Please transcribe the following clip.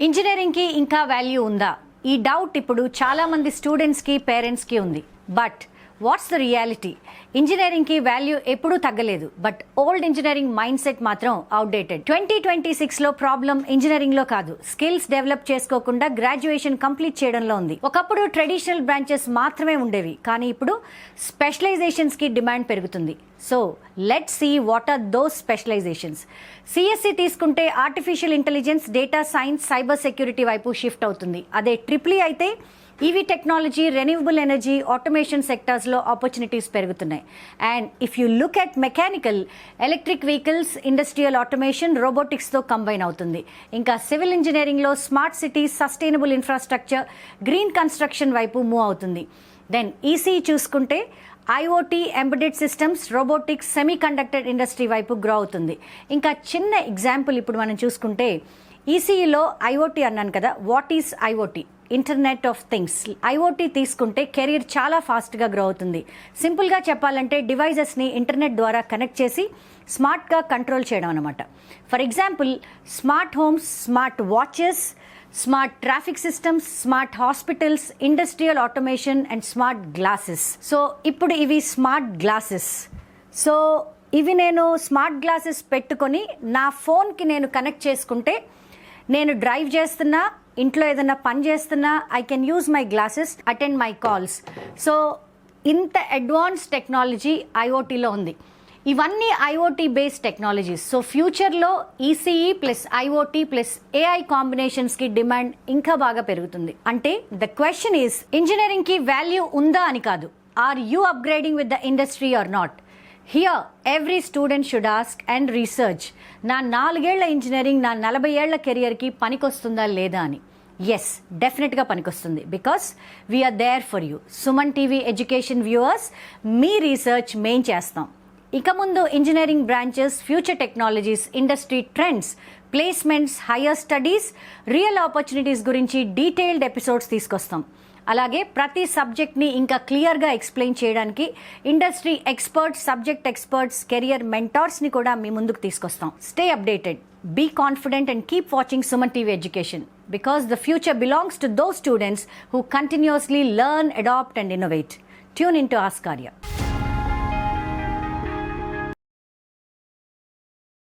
ఇంజనీరింగ్కి ఇంకా వాల్యూ ఉందా? ఈ డౌట్ ఇప్పుడు చాలామంది స్టూడెంట్స్కి పేరెంట్స్కి ఉంది. But what's the reality? ఇంజనీరింగ్కి వాల్యూ ఎప్పుడూ తగ్గలేదు, but old engineering mind set మాత్రం అవుట్డేటెడ్. 2026లో ప్రాబ్లం ఇంజనీరింగ్లో కాదు, స్కిల్స్ డెవలప్ చేసుకోకుండా గ్రాడ్యుయేషన్ కంప్లీట్ చేయడంలో ఉంది. ఒకప్పుడు ట్రెడిషనల్ బ్రాంచెస్ మాత్రమే ఉండేవి, కానీ ఇప్పుడు స్పెషలైజేషన్స్కి డిమాండ్ పెరుగుతుంది. So let's see what are those specializations. CSC తీసుకుంటే artificial intelligence, data science, cyber security వైపు షిఫ్ట్ అవుతుంది. అదే ట్రిపుల్ అయితే EV technology, renewable energy, automation సెక్టార్స్లో ఆపర్చునిటీస్ పెరుగుతున్నాయి. And if you look at mechanical, electric vehicles, industrial automation, రోబోటిక్స్తో combine అవుతుంది. ఇంకా సివిల్ ఇంజనీరింగ్లో smart cities, sustainable infrastructure, green construction వైపు మూవ్ అవుతుంది. దెన్ ఈసీఈ చూసుకుంటే IoT, embedded systems, robotics, semiconductor industry వైపు గ్రో అవుతుంది. ఇంకా చిన్న ఎగ్జాంపుల్ ఇప్పుడు మనం చూసుకుంటే ఈసీఈలో ఐఓటీ అన్నాను కదా, what is IoT? Internet of things. IoT తీసుకుంటే కెరీర్ చాలా ఫాస్ట్గా గ్రో అవుతుంది. సింపుల్గా చెప్పాలంటే డివైజెస్ని ఇంటర్నెట్ ద్వారా కనెక్ట్ చేసి స్మార్ట్గా కంట్రోల్ చేయడం అనమాట. For example smart homes, smart watches, smart traffic systems, smart hospitals, industrial automation and smart glasses. So ఇప్పుడు ఇవి స్మార్ట్ గ్లాసెస్. సో ఇవి నేను స్మార్ట్ గ్లాసెస్ పెట్టుకొని నా ఫోన్కి నేను కనెక్ట్ చేసుకుంటే నేను డ్రైవ్ చేస్తున్నా, ఇంట్లో ఏదైనా పని చేస్తున్నా, I can use my glasses, attend my calls. So ఇంత అడ్వాన్స్ టెక్నాలజీ ఐఓటీలో ఉంది. ఇవన్నీ ఐఓటీ బేస్డ్ టెక్నాలజీస్. సో ఫ్యూచర్లో ECE plus IoT plus AI కాంబినేషన్స్కి డిమాండ్ ఇంకా బాగా పెరుగుతుంది. అంటే ద క్వశ్చన్ ఈస్, ఇంజనీరింగ్కి వాల్యూ ఉందా అని కాదు, are you upgrading with the industry or not? Here every student should ask and research, నా 4 ఏళ్ల ఇంజనీరింగ్ నా 40 ఏళ్ల కెరియర్కి పనికొస్తుందా లేదా అని. ఎస్, డెఫినెట్గా పనికొస్తుంది. Because we're there for you. Suman TV education viewers, మీ రీసెర్చ్ మేం చేస్తాం. ఇక ముందు engineering branches, future technologies, industry trends, placements, higher studies, real opportunities గురించి డీటెయిల్డ్ ఎపిసోడ్స్ తీసుకొస్తాం. అలాగే ప్రతి సబ్జెక్ట్ని ఇంకా క్లియర్గా ఎక్స్ప్లెయిన్ చేయడానికి industry experts, subject experts, career మెంటార్స్ని కూడా మీ ముందుకు తీసుకొస్తాం. Stay updated, be confident and keep watching Suman TV Education, because the future belongs to those students who continuously learn, adopt and innovate. Tune into Ask Arya.